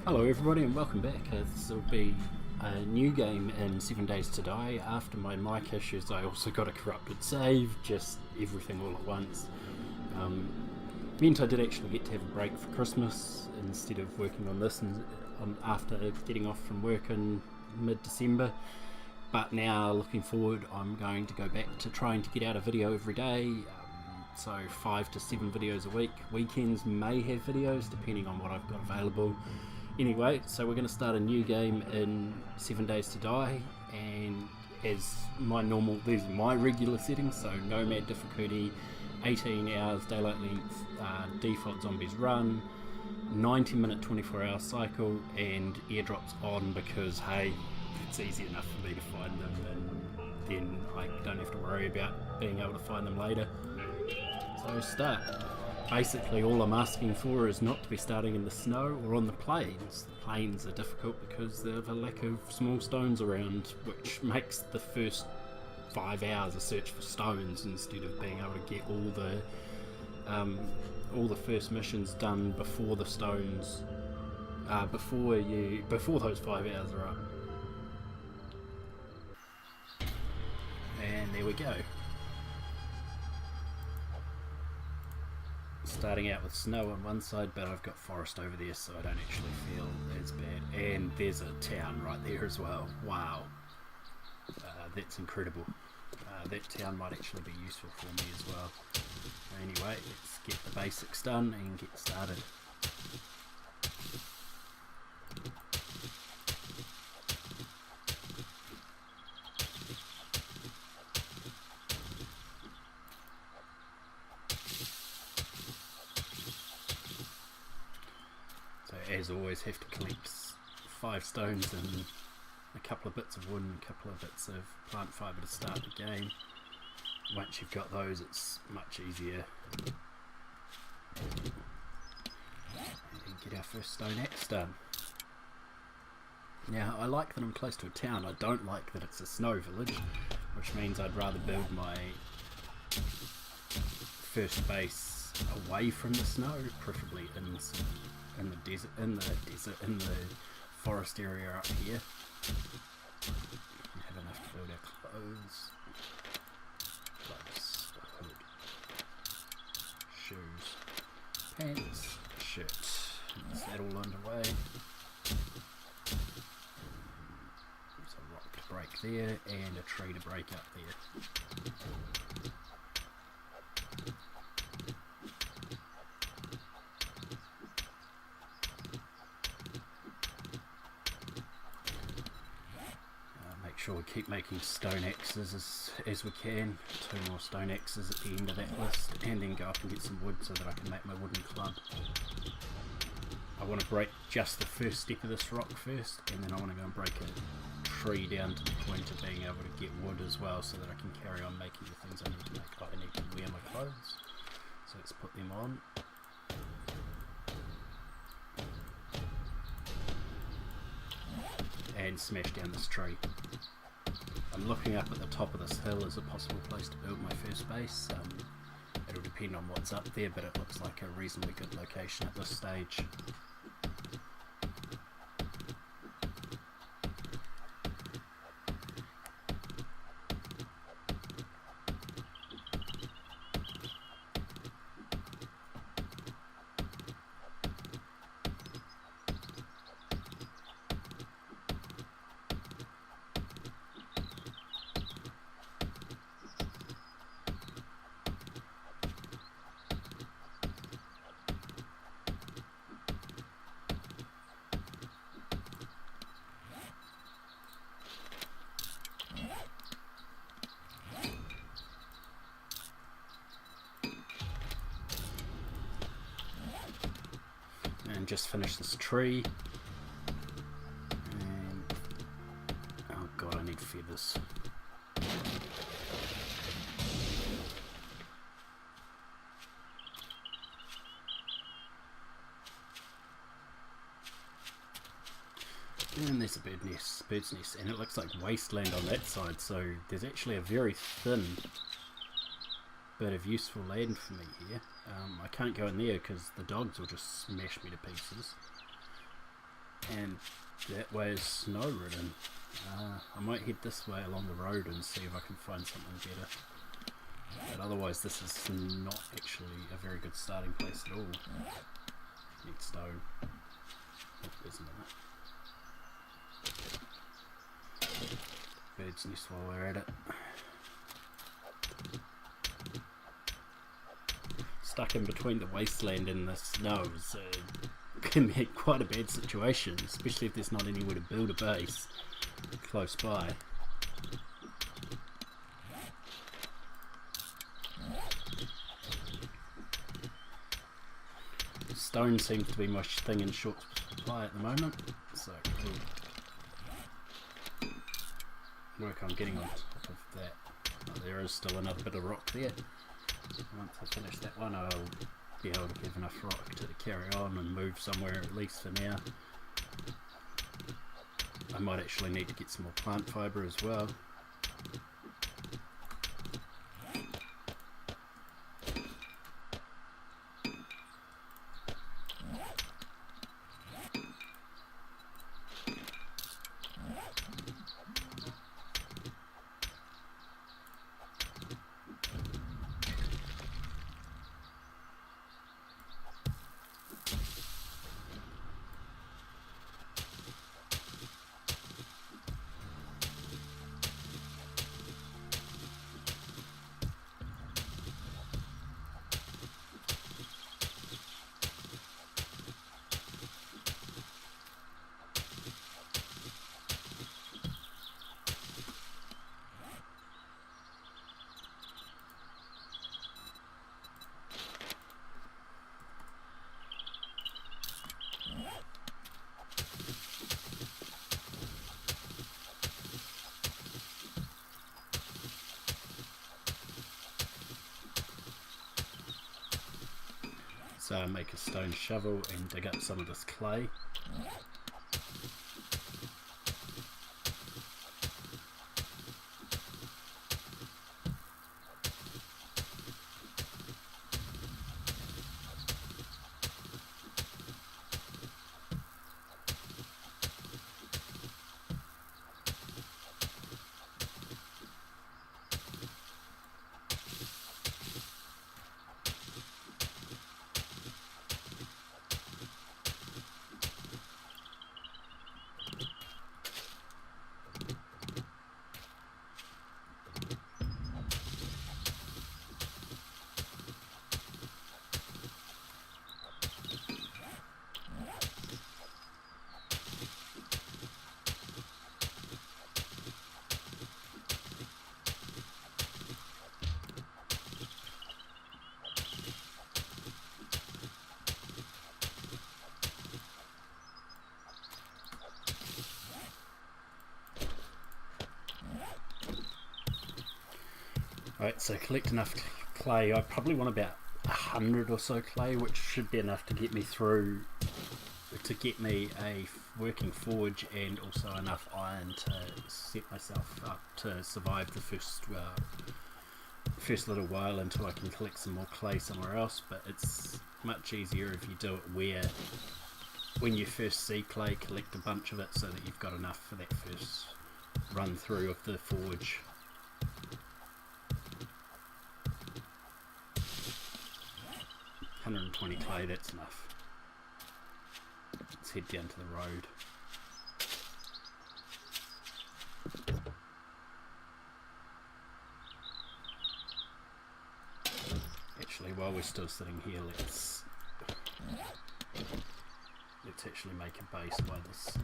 Hello everybody and welcome back. This will be a new game in 7 Days to Die. After my mic issues I also got a corrupted save, just everything all at once. Meant I did actually get to have a break for Christmas instead of working on this after getting off from work in mid-December. But now looking forward, I'm going to go back to trying to get out a video every day. So 5 to 7 videos a week. Weekends may have videos depending on what I've got available. Anyway, so we're going to start a new game in 7 Days to Die, and as my normal, these are my regular settings, so Nomad difficulty, 18 hours daylight length, default zombies run, 90-minute 24-hour cycle, and airdrops on because, hey, it's easy enough for me to find them, and then I don't have to worry about being able to find them later. So start. Basically all I'm asking for is not to be starting in the snow or on the plains. The plains are difficult because they have a lack of small stones around, which makes the first 5 hours a search for stones instead of being able to get all the first missions done before the stones, before those 5 hours are up. And there we go. Starting out with snow on one side, but I've got forest over there, so I don't actually feel as bad. And there's a town right there as well. Wow, that's incredible. That town might actually be useful for me as well. Anyway, let's get the basics done and get started. As always, have to collect 5 stones and a couple of bits of wood and a couple of bits of plant fibre to start the game. Once you've got those, it's much easier. And get our first stone axe done. Now, I like that I'm close to a town. I don't like that it's a snow village, which means I'd rather build my first base away from the snow, preferably in the forest area up here. We have enough to build our clothes, gloves, hood, shoes, pants, shirt. Is that all underway? There's a rock to break there and a tree to break up there. Sure, we keep making stone axes as we can. 2 more stone axes at the end of that list, and then go up and get some wood so that I can make my wooden club. I want to break just the first step of this rock first, and then I want to go and break a tree down to the point of being able to get wood as well, so that I can carry on making the things I need to make. Like I need to wear my clothes, so let's put them on. And smash down this tree. I'm looking up at the top of this hill as a possible place to build my first base. It'll depend on what's up there, but it looks like a reasonably good location at this stage. And just finish this tree. And oh god, I need feathers. And there's a bird's nest, and it looks like wasteland on that side, so there's actually a very thin bit of useful land for me here. I can't go in there because the dogs will just smash me to pieces. and that way is snow ridden. I might head this way along the road and see if I can find something better. But otherwise this is not actually a very good starting place at all. Need stone. Oh, there's another. Bird's nest while we're at it. Stuck in between the wasteland and the snow can be quite a bad situation, especially if there's not anywhere to build a base close by. Stone seems to be my thing in short supply at the moment, so we'll work on getting on top of that. Oh, there is still another bit of rock there. Once I finish that one, I'll be able to give enough rock to carry on and move somewhere, at least for now. I might actually need to get some more plant fibre as well. So I make a stone shovel and dig up some of this clay. Right, so collect enough clay. I probably want about 100 or so clay, which should be enough to get me through, to get me a working forge and also enough iron to set myself up to survive the first little while until I can collect some more clay somewhere else. But it's much easier if you do it where, when you first see clay, collect a bunch of it so that you've got enough for that first run through of the forge. 120 clay, that's enough. Let's head down to the road. Actually, while we're still sitting here, let's actually make a base by this.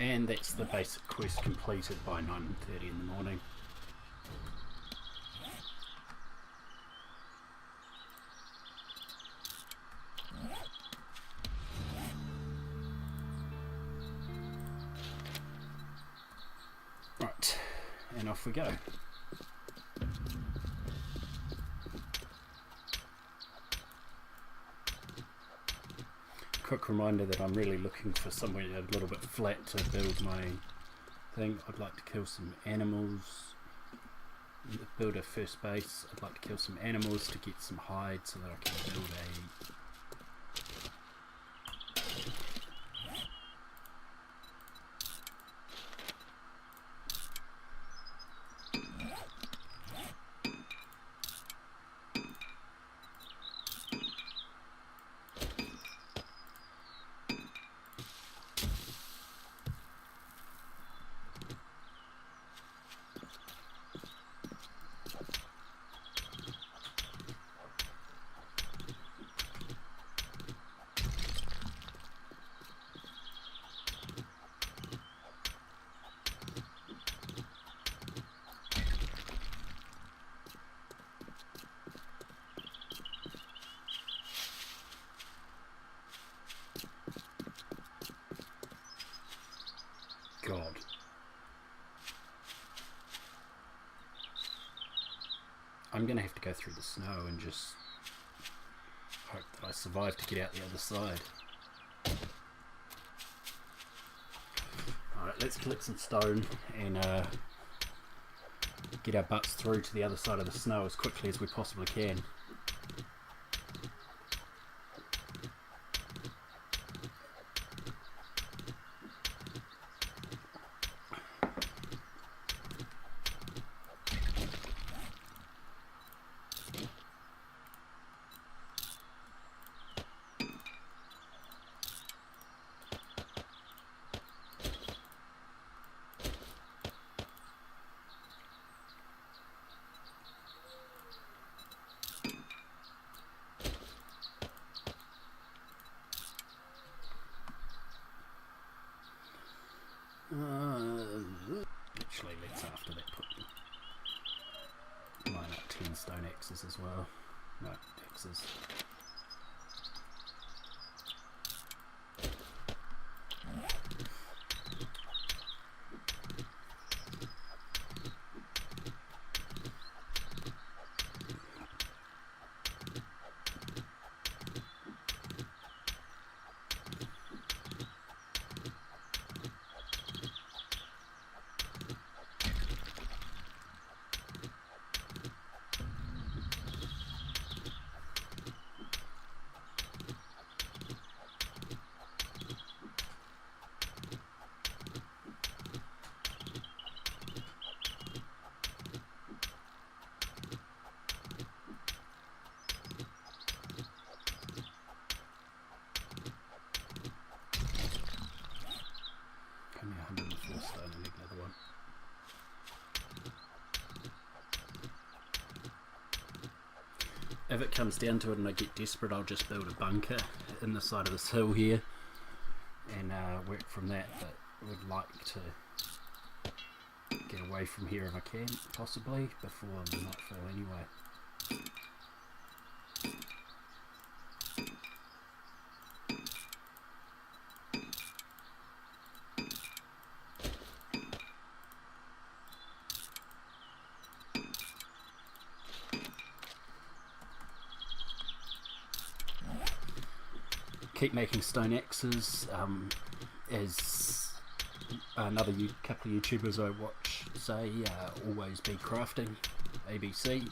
And that's the basic quest completed by 9:30 in the morning. Right, and off we go. Quick reminder that I'm really looking for somewhere a little bit flat to build my thing. I'd like to kill some animals, build a first base. I'd like to kill some animals to get some hide so that I can build a God. I'm going to have to go through the snow and just hope that I survive to get out the other side. Alright, let's collect some stone and get our butts through to the other side of the snow as quickly as we possibly can. Literally, let's after that line up 10 stone axes as well. No, axes. If it comes down to it and I get desperate, I'll just build a bunker in the side of this hill here and work from that, but I would like to get away from here if I can, possibly, before the nightfall anyway. Keep making stone axes, as another couple of YouTubers I watch say, always be crafting, ABC.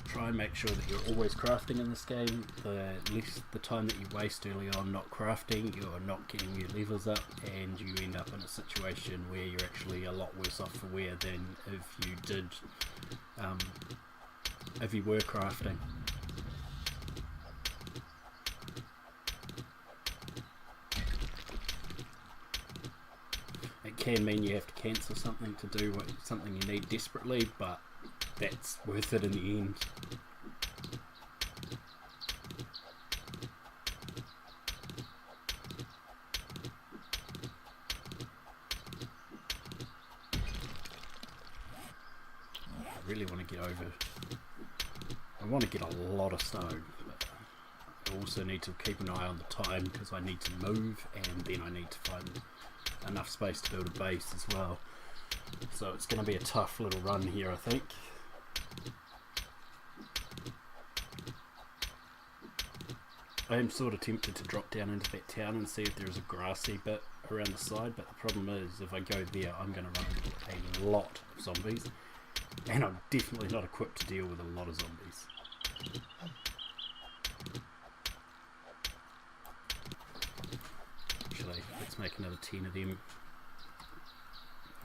Try and make sure that you're always crafting in this game. The less the time that you waste early on not crafting, you're not getting your levels up, and you end up in a situation where you're actually a lot worse off for wear than if you did, if you were crafting. It can mean you have to cancel something to do something you need desperately, but that's worth it in the end. really want to get over. I want to get a lot of stone, but I also need to keep an eye on the time because I need to move, and then I need to find enough space to build a base as well. So it's going to be a tough little run here, I think. I am sort of tempted to drop down into that town and see if there's a grassy bit around the side, but the problem is if I go there I'm going to run into a lot of zombies, and I'm definitely not equipped to deal with a lot of zombies. Actually, let's make another 10 of them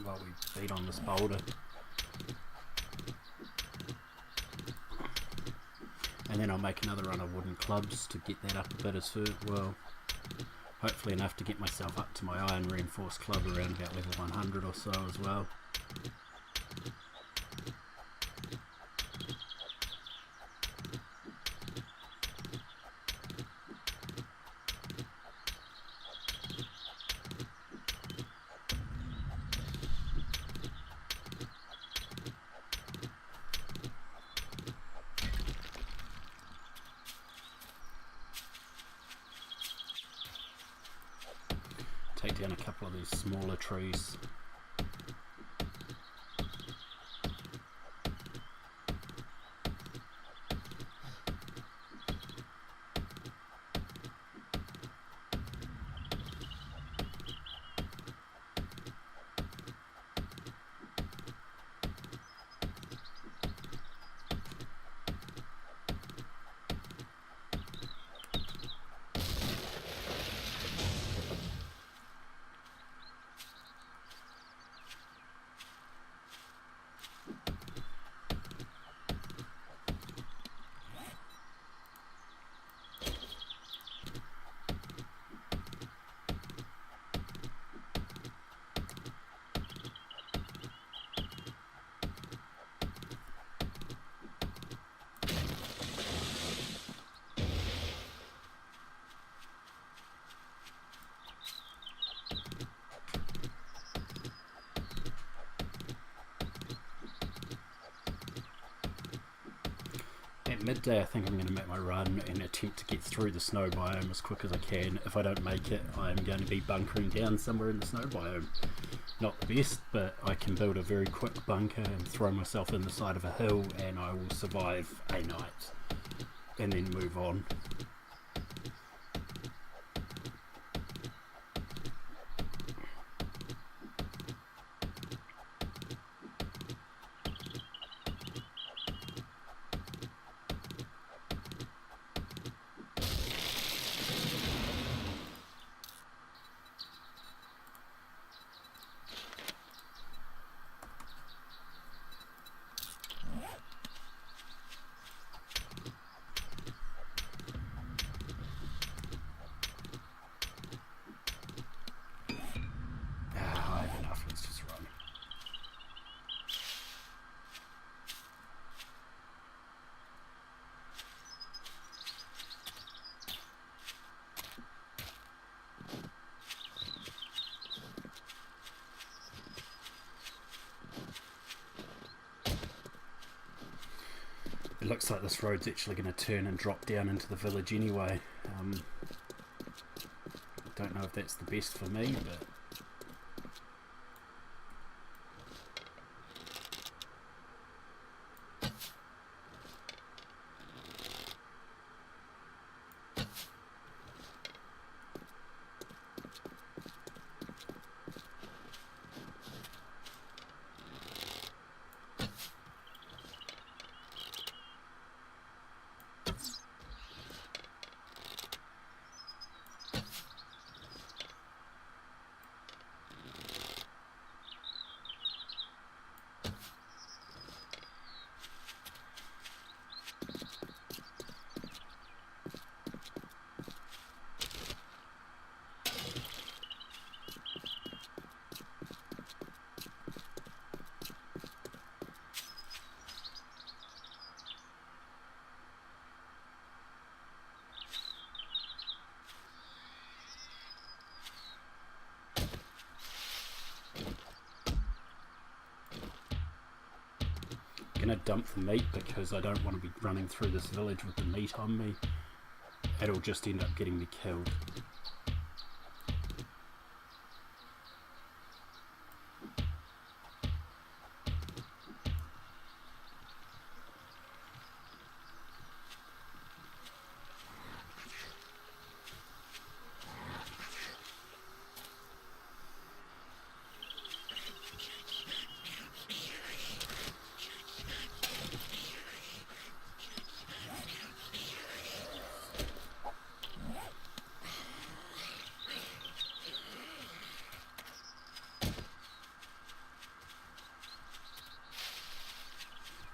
while we beat on this boulder. And then I'll make another run of wooden clubs to get that up a bit as well. Hopefully enough to get myself up to my iron reinforced club around about level 100 or so as well. Take down a couple of these smaller trees. At midday I think I'm going to make my run and attempt to get through the snow biome as quick as I can. If I don't make it, I'm going to be bunkering down somewhere in the snow biome. Not the best, but I can build a very quick bunker and throw myself in the side of a hill and I will survive a night and then move on. It looks like this road's actually going to turn and drop down into the village anyway. I don't know if that's the best for me, but going to dump the meat because I don't want to be running through this village with the meat on me. It'll just end up getting me killed.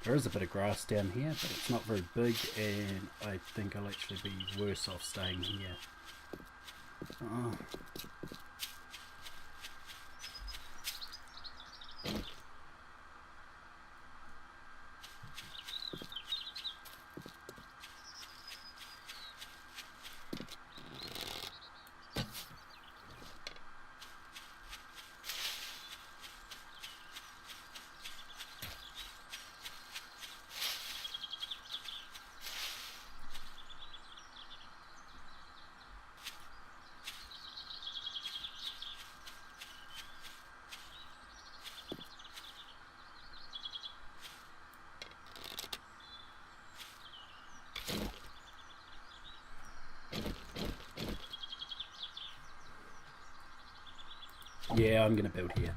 There is a bit of grass down here, but it's not very big, and I think I'll actually be worse off staying here. Oh. Yeah, I'm going to build here.